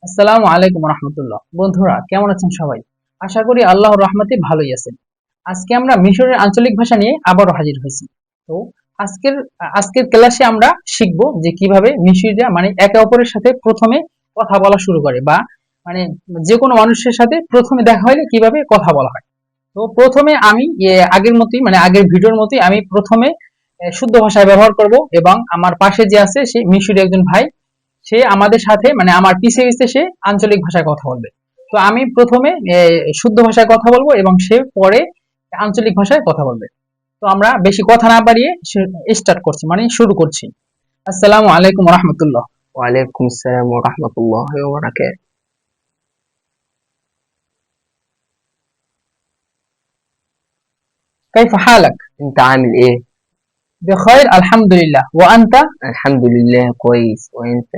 আসসালামু আলাইকুম রহমতুল্লাহ। বন্ধুরা কেমন আছেন সবাই? আশা করি আল্লাহর রহমতে ভালোই আছেন। আজকে আমরা মিশরের আঞ্চলিক ভাষা নিয়ে আবারও হাজির হয়েছি। তো আজকের আজকের ক্লাসে আমরা শিখব যে কিভাবে মিশরীয়রা মানে একে অপরের সাথে প্রথমে কথা বলা শুরু করে, বা মানে যে কোনো মানুষের সাথে প্রথমে দেখা হলে কিভাবে কথা বলা হয়। তো প্রথমে আমি আগের মতোই মানে আগের ভিডিওর মতোই আমি প্রথমে শুদ্ধ ভাষায় ব্যবহার করব, এবং আমার পাশে যে আছে সে মিশরীয় একজন ভাই, সে আমাদের সাথে মানে আমার পিছে পিছে সে আঞ্চলিক ভাষায় কথা বলবে। তো আমি প্রথমে শুদ্ধ ভাষায় কথা বলবো এবং সে পরে আঞ্চলিক ভাষায় কথা বলবে। তো আমরা বেশি কথা না বাড়িয়ে স্টার্ট করছি, মানে শুরু করছি। আসসালামু আলাইকুম রহমতুল্লাহ। وعليكم السلام ورحمة الله وبركاته. كيف حالك؟ انت عامل ايه؟ بخير الحمد لله، وأنت؟ الحمد لله كويس، وانت؟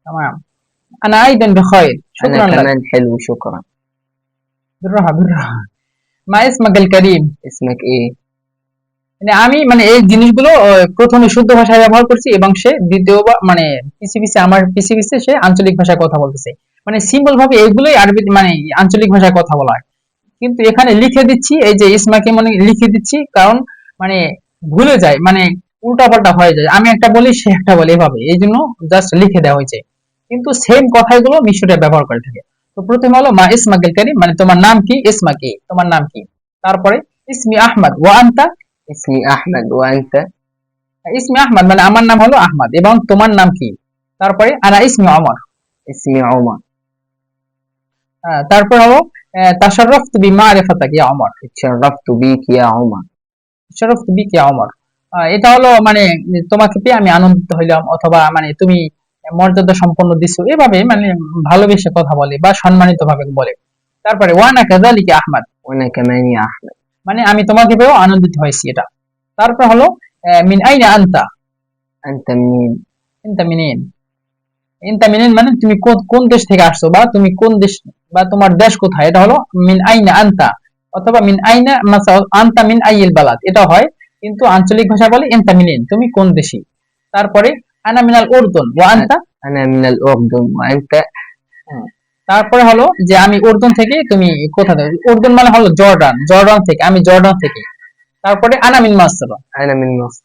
تمام، أنا أيضا بخير، انا شكرا لك. كمان حلو، شكرا. بالراحة بالراحة. ما اسمك الكريم؟ اسمك ايه؟ মানে আমি মানে এই জিনিসগুলো প্রথমে শুদ্ধ ভাষায় ব্যবহার করছি, এবং সে দ্বিতীয়বার মানে পিছে পিছে আমার পিছে পিছে সে আঞ্চলিক ভাষায় কথা বলতেছে। মানে সিম্পল ভাবে এগুলোই আরবি মানে আঞ্চলিক ভাষায় কথা বলা হয়। কিন্তু এখানে লিখে দিচ্ছি, এই যে ইসমাকে মানে লিখে দিচ্ছি, কারণ মানে ভুলে যায়, মানে উল্টাপাল্টা হয়ে যায়, আমি একটা বলি সে একটা বলে, এভাবে এই জন্য জাস্ট লিখে দেওয়া হয়েছে। কিন্তু সেম কথাগুলো মিশরে ব্যবহার করে থাকে। তো প্রথমে হলো মা ইসমাকিল কারীম, মানে তোমার নাম কি? ইসমা কি, তোমার নাম কি? তারপরে ইসমি আহমদ ওয়া আনতা। اسمي احمد، وانت؟ ইসমি আহমদ মানে আমার নাম হলো আহমদ, এবং তোমার নাম কি? তারপরে আনা ইসমি অমর। اسمي عمر. তারপর হলো তাশাররাফতু বিমারিফাতিক ইয়া অমর। اتشرفت بيك يا عمر. তাশাররাফতু বিক ইয়া অমর। এটা হলো মানে তোমাকে পেয়ে আমি আনন্দিত হইলাম, অথবা মানে তুমি মর্যাদা সম্পন্ন দিছো, এভাবে মানে ভালোবেসে কথা বলে বা সম্মানিত ভাবে বলে। তারপরে ওয়ানা কাযালিকা আহমদ, وانا كمان يا احمد. মানে আমি তোমাকে পেয়েও আনন্দিত হয়েছি, এটা। তারপর হলো মিন আইনা আনতা। انت منين؟ ইনতা মিনিন। ইনতা মিনিন মানে তুমি কোন কোন দেশ থেকে আসছো, বা তুমি কোন দেশ, বা তোমার দেশ কোথায়, এটা হলো মিন আইনা আনতা। অথবা মিন আইনা মাসা আনতা মিন আইয়িল বালাদ, এটা হয়। কিন্তু আঞ্চলিক ভাষা বলে ইনতা মিনিন, তুমি কোন দেশি। তারপরে আনা মিনাল উর্দুন ওয়া আনতা। انا من الاردن، وانت؟ হ্যাঁ। তারপরে হলো যে আমি উর্দুন থেকে, তুমি কোথা থেকে? উর্দুন মানে হলো জর্ডান, জর্ডান থেকে, আমি জর্ডান থেকে। তারপরে আনা মিন মাসর। انا من مصر.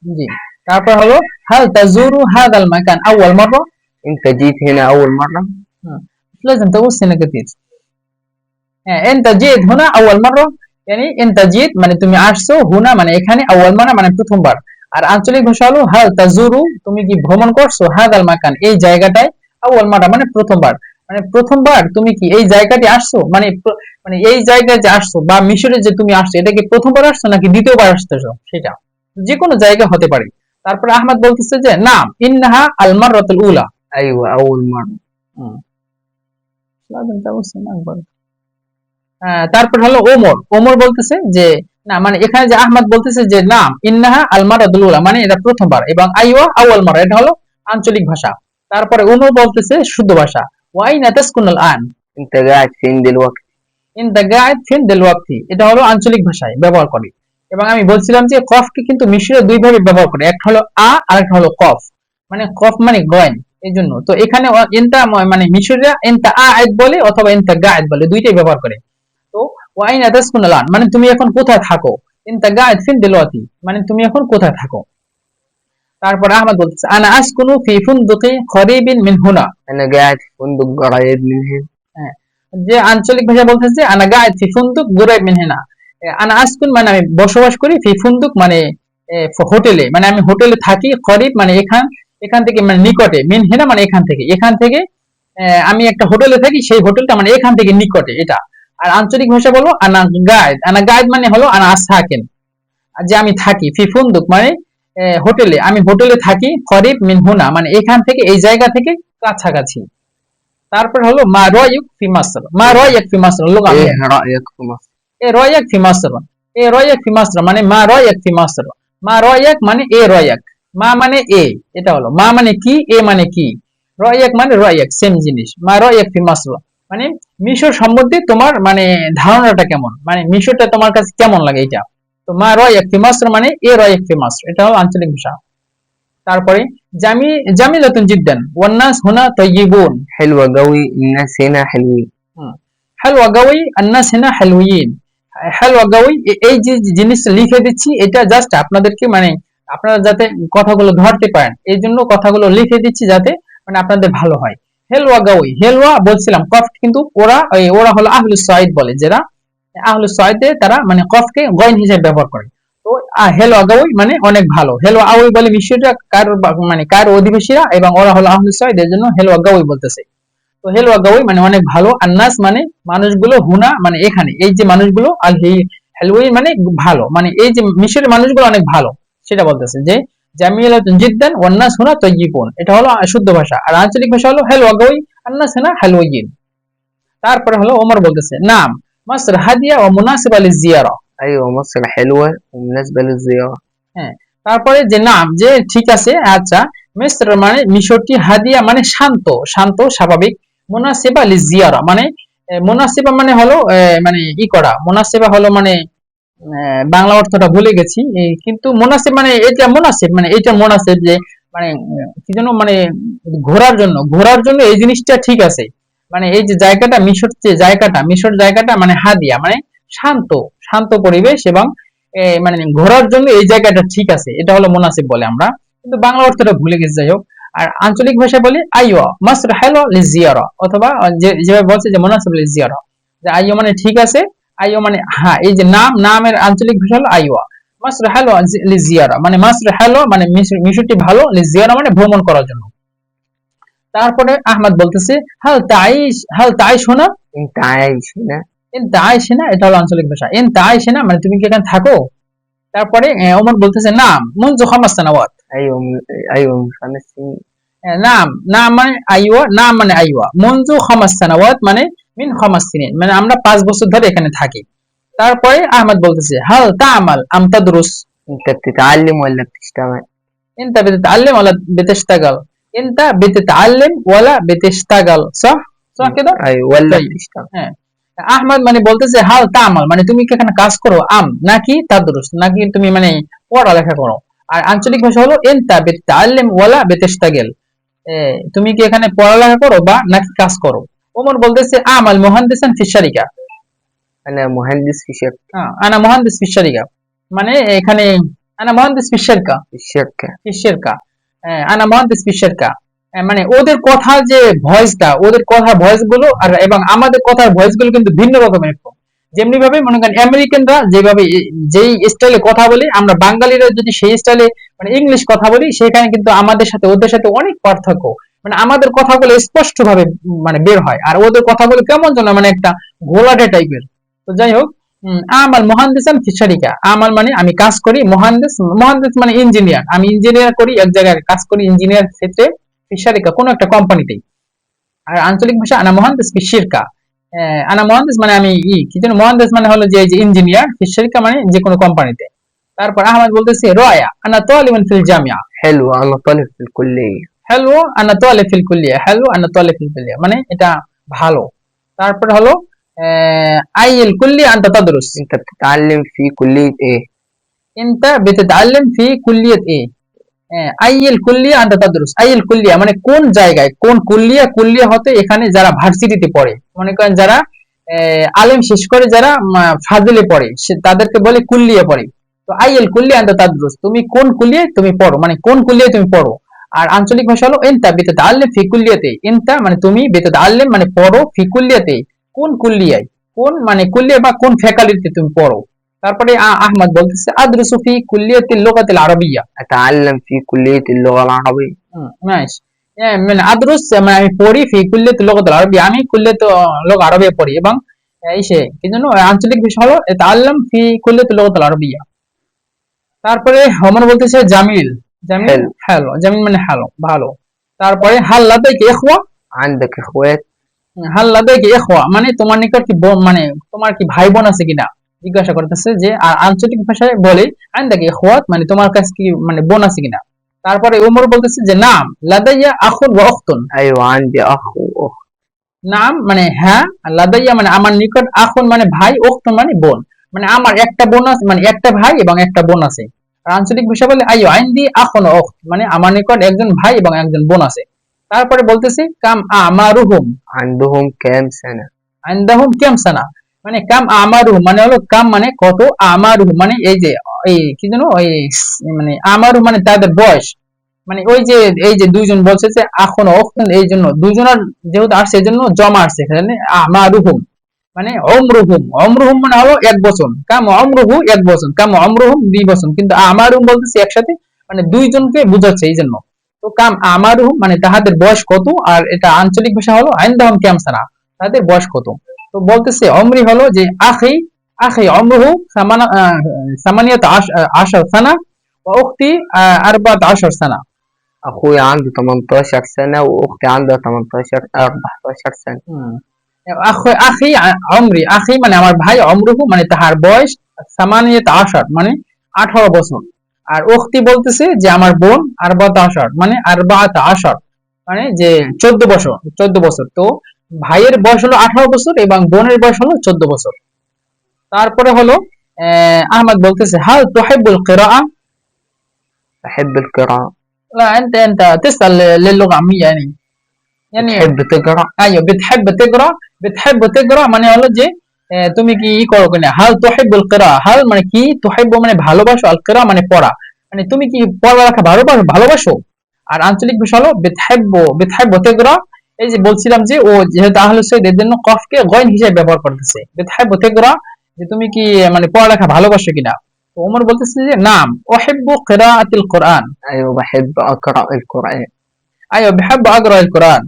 জি। তারপর হলো হাল তাজুরু হাদাল মাকান আউয়াল মাররা। انت جيت هنا اول مرة؟ হুম, لازم تقول سنة كتير. হ্যাঁ, انت جيت هنا اول مرة، يعني انت جيت মানে তুমি আসছো, হুনা মানে এখানে, আউয়াল মারা মানে প্রথমবার। আর আঞ্চলিক ভাষা হলো হাল তাজুরু, তুমি কি ভ্রমণ করছো, হাদাল মাকান এই জায়গাটায়, আউয়াল মারা মানে প্রথমবার। মানে প্রথমবার তুমি কি এই জায়গাটি আসছো, মানে মানে এই জায়গায় যে আসছো বা মিশরে যে তুমি আসছো, এটা কি প্রথমবার আসছো নাকি দ্বিতীয়বার আসতেছো, সেটা যে কোনো জায়গা হতে পারে। তারপরে আহমদ বলতেছে যে নাম ইন্নাহা আল মাররাতুল উলা। ايوه، اول مرة. হুম, লাজম তাবসসুম আকবার। তারপর হলো ওমর। ওমর বলতেছে যে না, মানে এখানে যে আহমদ বলতেছে যে নাম ইন্নাহা আল মারাদুল উলা, মানে এটা প্রথমবার, এবং আইওয়া আউয়াল মারা এটা হলো আঞ্চলিক ভাষা। তারপরে ওমর বলতেছে শুদ্ধ ভাষা, ওয়াইনা তাসকুনুল আন। انت قاعد فين دلوقتي؟ ইন দা গায়েদ ফিন দেলওয়াক্তি, এটা হলো আঞ্চলিক ভাষায় ব্যবহার করে। এবং আমি বলছিলাম যে কফকে কিন্তু মিশরে দুই ভাবে ব্যবহার করে, একটা হলো আ আর একটা হলো কফ। মানে কফ মানে গয়েন, এই জন্য তো এখানে ইনতা মানে মিশরীরা ইনতা আয়েদ বলে অথবা ইনতা গায়েদ বলে, দুইটাই ব্যবহার করে। তো ওয়াইনা তাসকুনুল আন মানে তুমি এখন কোথায় থাকো, ইনতা গায়েদ ফিন দেলওয়াতি মানে তুমি এখন কোথায় থাকো। তারপর আহমদ বলতেছে আনা আসকুনু ফি ফুনদুকি করিবিন মিন হুনা। انا قاعد في فندق قريب من هنا. হ্যাঁ, যে আঞ্চলিক ভাষা বলতেছে আনা গায়েদ ফি ফুন্দুক গুরাইব মিন হিনা। আনা আসকুন মানে আমি বসবাস করি, ফি ফুন্দুক মানে হোটেলে, মানে আমি হোটেলে থাকি, করিব মানে এখান, এখান থেকে মানে নিকটে, মিন হিনা মানে এখান থেকে, এখান থেকে আমি একটা হোটেলে থাকি, সেই হোটেলটা মানে এখান থেকে নিকটে, এটা। আর আঞ্চলিক ভাষা বলো আনা গায়েদ। আনা গায়েদ মানে হলো আনা আসাকেন, যে আমি থাকি, ফি ফুন্দুক মানে হোটেলে, আমি হোটেলে থাকি, করিব মিন হুনা মানে এখান থেকে, এই জায়গা থেকে কাছাকাছি। তারপর হলো মা রায়ুক ফি মাসর। মা রায়ুক ফি মাসর লোক আমি, ايه رأيك في مصر؟ এ রায়ুক ফি মাসর। এ রায়ুক ফি মাসর মানে মা রায়ুক ফি মাসর। মা রায়ুক মানে এ রায়ুক। মা মানে এ, এটা হলো মা মানে কি, এ মানে কি, রায়ুক মানে রায়ুক, সেম জিনিস। মা রায়ুক ফি মাসর মানে মিশর সম্বন্ধে তোমার মানে ধারণাটা কেমন, মানে মিশরটা তোমার কাছে কেমন লাগে, এটা। তো মা রায়ুক ফি মাসর মানে এ রায়ুক ফি মাসর, এটা হলো আঞ্চলিক ভাষা। তারপরে জামিলাতুন জিদ্দান ওয়ান নাস হুনা তাইয়িবুন। حلوة قوي الناس هنا حلوين. হালওয়া গাওয়ি আন্নাস হিনা হালউইন। হালওয়া গাওয়ি এই যে জিনিসটা লিখে দিচ্ছি এটা জাস্ট আপনাদেরকে মানে আপনারা যাতে কথাগুলো ধরতে পারেন এই জন্য কথাগুলো লিখে দিচ্ছি যাতে মানে আপনাদের ভালো হয়। হেলওয়া গাওয়ি, হেলওয়া বলছিলাম কফ কিন্তু ওরা হলো আহলুস সাইদ বলে, যারা আহলুস সাইদে তারা মানে কফকে গয়ন হিসেবে ব্যবহার করে। তো হেলওয়া গাওয়ি মানে অনেক ভালো, হেলওয়া আওয়ি বলে মিশরীয়রা মানে কার অধিবাসীরা এবং ওরা হলো আহলুস সাইদ, এর জন্য হেলওয়া গাওয়ি বলতেছে। তো হেলওয়া গাওয়ি মানে অনেক ভালো, আন্নাস মানে মানুষগুলো, হুনা মানে এখানে, এই যে মানুষগুলো, আল হেলওয়ি মানে ভালো, মানে এই যে মিশরের মানুষগুলো অনেক ভালো সেটা বলতেছে যে জামিলাতুন জিদ্দান ওয়ান নাস হুনা তাইয়িবুন। এটা হলো শুদ্ধ ভাষা, আর আঞ্চলিক ভাষা হলো হেলওয়া গাওয়ি আন্নাস হুনা হালওয়িন। তারপরে হলো ওমর বলতেছে নাম মাসর হাদিয়া ও মুনাসিবা লিজিয়ারা। أيوة مصر حلوة ومناسبة للزيارة. হ্যাঁ, তারপরে যে নাম যে ঠিক আছে আচ্ছা, মিসর মানে মিশরটি, হাদিয়া মানে শান্ত, শান্ত স্বাভাবিক, মুনাসিবা লিজিয়ারা মানে মুনাসিবা মানে হলো মানে ই করা, মুনাসিবা হলো মানে বাংলা অর্থটা ভুলে গেছি, কিন্তু মুনাসিব মানে এটা মুনাসিব মানে এটা মুনাসিব যে মানে কি যেন মানে ঘোরার জন্য এই জিনিসটা ঠিক আছে, মানে এই যে জায়গাটা মিশর, যে জায়গাটা মিশর জায়গাটা মানে হাদিয়া মানে শান্ত, শান্ত পরিবেশ এবং মানে ঘোরার জন্য এই জায়গাটা ঠিক আছে, এটা হলো মুনাসিব বলে আমরা, কিন্তু বাংলা অর্থটা ভুলে গেছি যাই হোক। আর আঞ্চলিক ভাষায় বলি আইওয়া মাসর হালো লিজিয়ারা, অথবা যেভাবে বলছে যে মুনাসিব লিজিয়ারা, যে আইও মানে ঠিক আছে, আইও মানে হ্যাঁ, এই যে নামের আঞ্চলিক ভাষা হলো আইওয়া। মাসর হালো লিজিয়ারা মানে মাসর হালো মানে মিশরটি ভালো, লিজিয়ারা মানে ভ্রমণ করার জন্য। তারপরে আহমদ বলতেছে হাল তাইশ হোনা, أنت عايش هنا. তাইশ না, এটা হলো আঞ্চলিক ভাষা, তাইশ না মানে তুমি কি এখানে থাকো। তারপরে ওমর বলতেছে নাম মুনজু খামাস সানাওয়াত। أيوة أيوة من 5 سنين. নাম নাম মানে আইওয়া, নাম মানে আইওয়া, মুনজু খামাস সানাওয়াত মানে মিন খামাস সিনিন মানে আমরা 5 বছর ধরে এখানে থাকি। তারপরে আহমদ বলতেছে হাল তা'মাল আম তাদরুস। أنت بتتعلم ولا بتشتغل؟ انت بتتعلم ولا بتشتغل؟ انت بتتعلم ولا بتشتغل صح صح كده أيوة ولا طيب بتشتغل. হ্যাঁ, আহমদ মানে বলতেছে হাল তা'মাল মানে তুমি কি এখানে কাজ করো, আম নাকি তাদরুস নাকি তুমি মানে পড়ালেখা করো। আর আঞ্চলিক ভাষা হলো এনতা বেতাআল্লিম ওয়ালা বেতাশতাগিল, তুমি কি এখানে পড়ালেখা করো বা নাকি কাজ করো। ওমর বলতেছে আমাল মুহান্দিসান ফি শারিকা। أنا مهندس في شركة. আনা মুহান্দিস ফি শারিকা মানে এখানে আনা মুহান্দিস ফি শারকা, في الشركة. ফি শারকা, আনা মুহান্দিস ফি শারকা, মানে ওদের কথা যে ভয়েসটা, ওদের কথা ভয়েস গুলো আর এবং আমাদের কথার ভয়েস গুলো কিন্তু ভিন্ন রকমের একটু। যেমনি ভাবে মনে করেন আমেরিকানরা যেভাবে যেই স্টাইলে কথা বলে, আমরা বাঙালিরা যদি সেই স্টাইলে মানে ইংলিশ কথা বলি, সেখানে কিন্তু আমাদের সাথে ওদের সাথে অনেক পার্থক্য, মানে আমাদের কথাগুলো স্পষ্ট ভাবে মানে বের হয়, আর ওদের কথাগুলো কেমন যেন মানে একটা ঘোলাটে টাইপের। তো যাই হোক, আমাল মুহান্দিসান ফি শারিকা, আমাল মানে আমি কাজ করি, মুহান্দিস মুহান্দিস মানে ইঞ্জিনিয়ার, আমি ইঞ্জিনিয়ার করি, এক জায়গায় কাজ করি ইঞ্জিনিয়ার ক্ষেত্রে, ফি শারিকা কোন একটা কোম্পানিতে। আর আঞ্চলিক ভাষা আনা মুহান্দিস ফি শিরকা, আনা মুহান্দিস মানে আমি কি যেন মুহান্দিস মানে হলো যে ইঞ্জিনিয়ার, ফি শিরকা মানে যে কোনো কোম্পানিতে। তারপর আহমদ বলতেছে রয়া আনা তালিবুন ফিল জামিয়া। حلو أنا طالب في الكلية. হ্যালো আনা তালিব ফিল কুল্লিয়া, হ্যালো আনা তালিব ফিল কুল্লিয়া মানে এটা ভালো। তারপর হলো আইল কুল্লিয়া আনতা তাদরুস। أنت بتتعلم في كلية إيه؟ انت بتتعلم في كلية ايه؟ আইল কুল্লিয়া আনতা তাদরুস, আইল কুল্লিয়া মানে কোন জায়গায়, কোন কুল্লিয়া, কুল্লিয়া হতে এখানে যারা ভার্সিটিতে পড়ে, মনে করেন যারা আলেম শেষ করে যারা ফাজিলে পড়ে তাদেরকে বলে কুল্লিয়া পড়ে। তো আইল কুল্লিয়া আনতা তাদরুস, তুমি কোন কুল্লিয়ায় তুমি পড়ো, মানে কোন কুল্লিয়ায় তুমি পড়ো। আর আঞ্চলিক ভাষা হলো এনতা বিতাতাআল্লিম ফি কুল্লিয়াতে, এনতা মানে তুমি, বিতাতাআল্লিম মানে পড়ো, ফি কুল্লিয়াতে কোন কুল্লিয়ায়, কোন মানে কুল্লিয়া বা কোন ফ্যাকাল্টিতে তুমি পড়ো। তারপরে আহমদ বলতেছে আদরুসু ফি কুল্লিয়াতিল লুগাতিল আরাবিয়্যা। أتعلم في كلية اللغة العربية. ماشي মানে আদরুস মানে আমি পড়ি, ফি কুল্লিয়াতিল লুগাতিল আরাবিয়্যা আমি কুল্লিয়াত লুগা আরাবিয়া পড়ি, এবং এই কি জন্য আঞ্চলিক ভাষা হলো তাআল্লাম ফি কুল্লিয়াতিল লুগাতিল আরাবিয়্যা। তারপরে ওমর বলতেছে জামিল, জামিল হ্যালো, জামিল মানে হ্যালো ভালো। তারপরে হাল লাদাইকা ইখওয়া, عندك إخوات؟ হাল লাদাইকা ইখওয়া মানে তোমার নিকট কি মানে তোমার কি ভাই বোন আছে কিনা জিজ্ঞাসা করতেছে। যে আর আঞ্চলিক ভাষায় বলে আনদাকে ইখওয়াত মানে তোমার কাছে কি মানে বোন আছে কিনা। তারপরে ওমর বলতেছে যে নাম লাদাইয়া আখুন ওয়া উখতুন। أيوة عندي أخ وأخت. নাম মানে হ্যাঁ, লাদাইয়া মানে আমার নিকট, আখুন মানে ভাই, উখতুন মানে বোন, মানে আমার একটা বোন আছে, মানে একটা ভাই এবং একটা বোন আছে। আর আঞ্চলিক ভাষা বলে আইয়ো আইনদি আখুন ওয়া উখত, মানে আমার নিকট একজন ভাই এবং একজন বোন আছে। তারপরে বলতেছি কাম আমারুহুম, عندهم كام سنة আইন্দাহুম কাম সানা, মানে কাম আমারুহুম মানে হলো কাম মানে কত, আমারুহুম মানে এই যে এই কি জানো ওই মানে আমারু মানে তাদের বয়স, মানে ওই যে এই যে দুইজন বলছে যে আখুন ওয়া উখতুন, এই জন্য দুইজনের যেহেতু আসছে এই জন্য জমা আসছে এখানে আমারুহুম, মানে অমরুহুম, অমরুহুম মানে হলো এক বছর, কাম অমরুহু এক বছর, কাম অমরুহুম 2 বছর, কিন্তু আমারুহুম বলতেছি একসাথে মানে দুইজনকে বুঝাচ্ছে এই জন্য। তো কাম আমারুহুম মানে তাহাদের বয়স কত, আর এটা আঞ্চলিক ভাষা হলো আইনদাহুম কাম সানা, তাদের বয়স কত। তো বলতেছে অমরি হলো যে আখি, আখি অমরুহু সামানিয়াত আশার সানা ওয়া উখতি 14 সানা। أخوي عنده 18 سنة وأختي عندها 18 14 سنة হুম। আখি আখি অমরি, আখি মানে আমার ভাই, অমরুহু মানে তাহার বয়স, সামানিয়াত আশার মানে 18 বছর। আর উখতি বলতেছে যে আমার বোন, আরবাত আশার মানে আরবাত আশার মানে যে 14 বছর, 14 বছর। তো ভাইয়ের বয়স হলো 18 বছর এবং বোনের বয়স হলো 14 বছর। তারপরে হলো আহমদ বলতেছে হাল তুহিব্বুল কিরাআ, بحب القراءة لا انت تسأل للغة العامية يعني بتحب تقرأ ايوه بتحب تقرا، بتحب تقرا মানে হলো যে তুমি কি করো কিনা, হাল তুহিব্বুল কিরা, হাল মানে কি, তুহিব্বু মানে ভালোবাসো, আল কিরা মানে পড়া, মানে তুমি কি পড়ালেখা ভালোবাসো, ভালোবাসো। আর আঞ্চলিক ভাষা হলো বিতহাব্বু, বিতহাব্বু তিকরা, এই যে বলছিলাম যে ও যেহেতু আহলুস সুন্নাহ এর জন্য কফকে গয়ন হিসেবে ব্যবহার করতেছে, বিতহাব্বু তিকরা, যে তুমি কি মানে পড়ালেখা ভালোবাসো কিনা। তো ওমর বলতেছে যে নাম উহিব্বু কিরাআতিল কুরআন, أيوة بحب أقرأ القرآن আইয়ো বিহাব্বু আকরাউল কুরআন,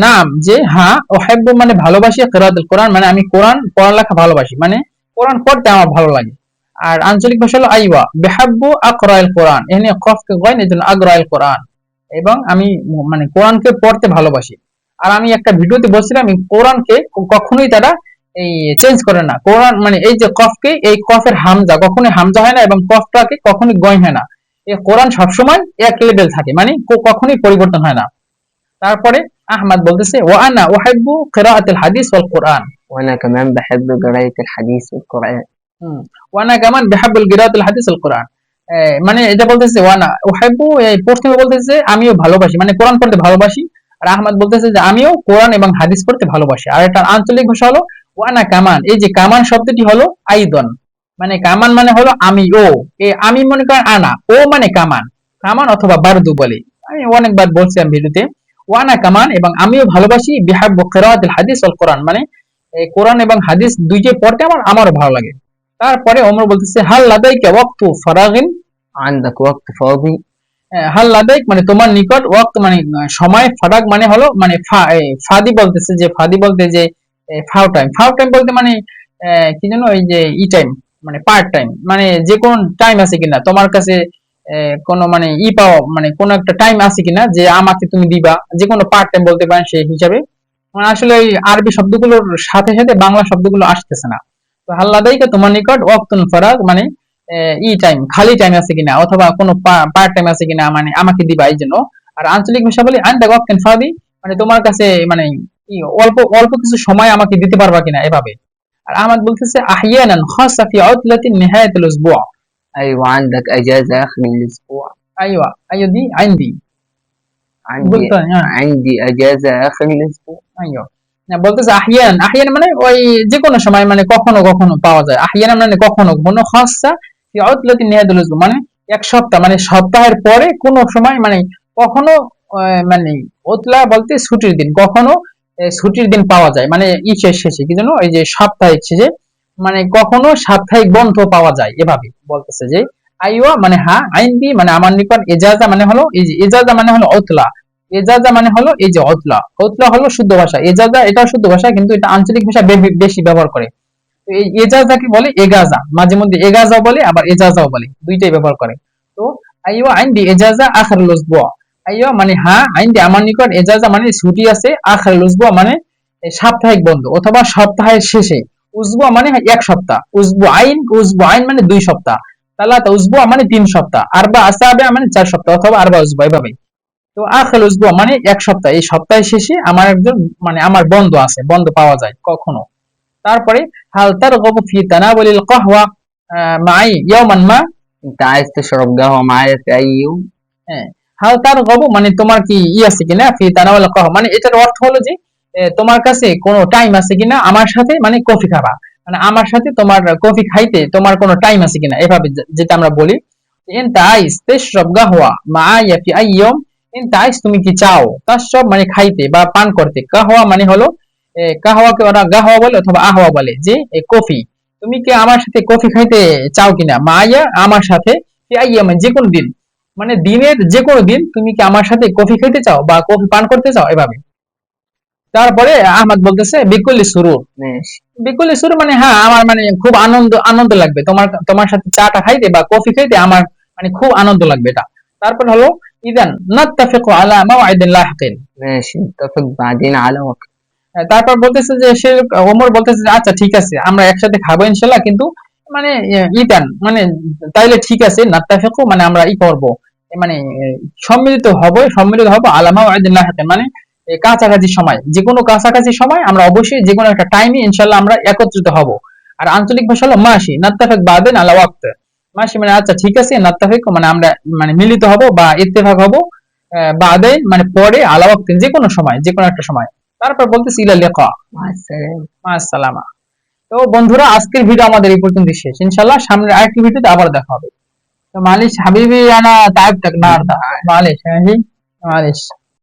নাম যে হ্যাঁ, উহিব্বু মানে ভালোবাসি, কিরাআতুল কুরআন মানে আমি কোরআন পড়ালেখা ভালোবাসি, মানে কোরআন পড়তে আমার ভালো লাগে। আর আঞ্চলিক ভাষা হলো আইওয়া বিহাব্বু আকরাউল কুরআন, এখানে কফকে গয়ন এজন্য আকরাউল কুরআন, এবং আমি মানে কোরআনকে পড়তে ভালোবাসি। আর আমি একটা ভিডিওতে বলছিলাম এই কোরআনকে কখনোই তারা এই চেঞ্জ করে না, কোরআন মানে এই যে কফকে, এই কফের হামজা কখনোই হামজা হয় না এবং কফটাকে কখনোই গয়ন হয় না, এই কোরআন সবসময় এক লেভেল থাকে, মানে কখনোই পরিবর্তন হয় না। তারপরে আহমদ বলতেছে ওয়া আনা উহিব্বু কিরাআতুল হাদিস ওয়াল কুরআন, وأنا كمان بحب قراءة الحديث والقرآن ওয়া আনা কামান বিহাব্বুল কিরাআতুল হাদিস ওয়াল কুরআন, মানে এটা বলতেছে ওয়া আনা উহিব্বু, এই প্রথমে বলতেছে আমিও ভালোবাসি মানে কোরআন পড়তে ভালোবাসি, আর আহমদ বলতেছে যে আমিও কোরআন এবং হাদিস পড়তে ভালোবাসি। আর এটা আঞ্চলিক ভাষা হলো ওয়া আনা কামান, এই যে কামান শব্দটি হলো আইদন, মানে কামান মানে হলো আমি, ও এই আমি মনে করেন আনা, ও মানে কামান, কামান অথবা বারদু বলে, আমি অনেকবার বলছিলাম ভিডিওতে। ওয়ানা কামান এবং আমিও ভালোবাসি, বিহাব্বু কিরাআতুল হাদিস ওয়াল কোরআন মানে এই কোরআন এবং হাদিস দুইটাই পড়তে আমারও ভালো লাগে। তারপরে ওমর বলতেছে হাল লাদাইকা ওয়াক্তু ফারাগিন, عندك وقت فاضي হাল লাদাইক মানে তোমার নিকট, ওয়াক্ত মানে সময়, ফারাগ মানে হলো মানে ফাদি বলতেছে যে ফাদি বলতে যে ফাও টাইম, ফাও টাইম বলতে মানে কি জানো এই যে ই টাইম মানে পার্ট টাইম, মানে যে কোন টাইম আছে কিনা তোমার কাছে, কোনো মানে ই পাও মানে কোন একটা টাইম আছে কিনা যে আমাকে তুমি দিবা, যে কোনো পার্ট টাইম বলতে পারেন সেই হিসাবে। মানে আসলে এই আরবি শব্দগুলোর সাথে সাথে বাংলা শব্দগুলো আসতেছে না। তো হাল্লাদাইকা তোমার নিকট ওয়াক্তুন ফারাগ মানে ই টাইম খালি টাইম আছে কিনা অথবা কোনো পার্ট টাইম আছে কিনা মানে আমাকে দিবা এই জন্য। আর আঞ্চলিক ভাষা বলি আনদা ওয়াক্তুন ফাদি, মানে তোমার কাছে মানে কি অল্প অল্প কিছু সময় আমাকে দিতে পারবা কিনা এভাবে। আর আহমদ বলতেছে আহিয়ানান খাসা ফি উতলাতিন নিহায়াতুল উসবু', أيوة عندك أجازة آخر الأسبوع আইওয়া আইয়ো দি আইন্দি عندي বলতে হয়, হ্যাঁ عندي أجازة آخر الأسبوع আইয়ো না বলতেছে আহিয়ান, আহিয়ান মানে ওই যে কোনো সময় মানে কখনো কখনো পাওয়া যায়, আহিয়ান মানে কখনো কখনো, খাসা ফি উতলাতিন নিহায়াতুল উসবু' মানে এক সপ্তাহ মানে সপ্তাহের পরে কোনো সময় মানে কখনো মানে উতলা বলতে ছুটির দিন, কখনো ছুটির দিন পাওয়া যায় মানে ঈদের শেষে কি জানো এই যে সাপ্তাহিক শেষে, মানে কখনো সাপ্তাহিক বন্ধ পাওয়া যায় এভাবে বলতেছে যে আইওয়া মানে হ্যাঁ, আইনদি মানে আমার নিকট, এজাজা মানে হলো এই যে এজাজা মানে হলো উতলা, এজাজা মানে হলো এই যে উতলা, উতলা হলো শুদ্ধ ভাষা, এজাজা এটাও শুদ্ধ ভাষা কিন্তু এটা আঞ্চলিক ভাষা বেশি ব্যবহার করে। তো এই এজাজাকে বলে এগাজা, মাঝে মধ্যে এগাজাও বলে আবার এজাজাও বলে, দুইটাই ব্যবহার করে। তো আইওয়া আইনদি এজাজা আখিরুল উসবু', আইওয়া মানে হ্যাঁ, আইনদি আমার নিকট, এজাজা মানে ছুটি আছে, আখিরুল উসবু' মানে সাপ্তাহিক বন্ধ অথবা সপ্তাহের শেষে, উসবু' মানে এক সপ্তাহ, উসবু আইন মানে 2 সপ্তাহ, তালাতা উসবু' মানে 3 সপ্তাহ, আরবা আসাবে মানে 4 সপ্তাহ অথবা আরবা উসবু' এভাবে। তো আখির উসবু' মানে এক সপ্তাহ, এই সপ্তাহের শেষে আমার একজন মানে আমার বন্ধ আছে, বন্ধ পাওয়া যায় কখনো। তারপরে হাল তারগবু ফি তানাবুলিল কাহওয়া মাই ইয়াওমান মা, انت عايز تشرب قهوة معايا في اي يوم؟ হ্যাঁ, হাল তার গব মানে তোমার কি আছে কিনা ফি তানাওয়াল কহ, মানে এটার অর্থ হলো যে তোমার কাছে কোনো টাইম আছে কিনা আমার সাথে মানে কফি খাবা, মানে আমার সাথে তোমার কফি খাইতে তোমার কোনো টাইম আছে কিনা, এভাবে যেটা আমরা বলি انت عايز تشرب قهوة معايا في اي يوم, انت عايز তুমি কি চাও, তাশরব মানে খাইতে বা পান করতে, কাহওয়া মানে হলো কাহওয়াকে ওরা গাহওয়া বলে অথবা আহওয়া বলে, যে কফি, তুমি কি আমার সাথে কফি খাইতে চাও কিনা, মায়া আমার সাথে, ফি আইয়ামিন যে কোনো দিন, মানে দিনের যে কোনো দিন তুমি কি আমার সাথে কফি খেতে চাও বা কফি পান করতে চাও, এভাবে। তারপরে আহমদ বলতেছে বিকুলি সুরুর, ماشي. বিকুলি সুরুর মানে হ্যাঁ আমার মানে খুব আনন্দ আনন্দ লাগবে তোমার তোমার সাথে চাটা খাইতে বা কফি খাইতে আমার মানে খুব আনন্দ লাগবে এটা। তারপর হলো ইদান নাত্তাফিকু আলা মাওআইদিন লাহিকিন, ماشي نتفق بعدين على وقت. তারপর বলতেছে যে সে ওমর বলতেছে যে আচ্ছা ঠিক আছে আমরা একসাথে খাবো ইনশাল্লাহ, কিন্তু মানে ইদান মানে তাইলে ঠিক আছে, নাত্তাফিকু মানে আমরা করব, মানে সম্মিলিত হবো আলা মাওআইদিন লাহিকিন, মানে কাছাকাছি সময়, যে কোনো কাছাকাছি সময় আমরা অবশ্যই যে কোনো একটা টাইমে ইনশাল্লাহ আমরা একত্রিত হব। আর আঞ্চলিক ভাষা হলো মাসি, নাত্তাফিক বাদেন আলা ওয়াক্ত, মাসি মানে আচ্ছা ঠিক আছে, নাত্তাফিক মানে আমরা মানে মিলিত হব বা ইত্তেফাক হব, বাদেন মানে পরে, আলা ওয়াক্ত যে কোনো সময়, যে কোনো একটা সময়। তারপর বলতেছি ইলা লিকা, مع السلامة. মা আসসালামা। তো বন্ধুরা আজকের ভিডিও আমাদের এই পর্যন্ত শেষ, ইনশাল্লাহ সামনের আরেকটি ভিডিওতে আবার দেখা হবে। তো মালিশ হাবিবি আনা তাইব তাক নারদা, মালিশ হ্যাঁ, মালিশ।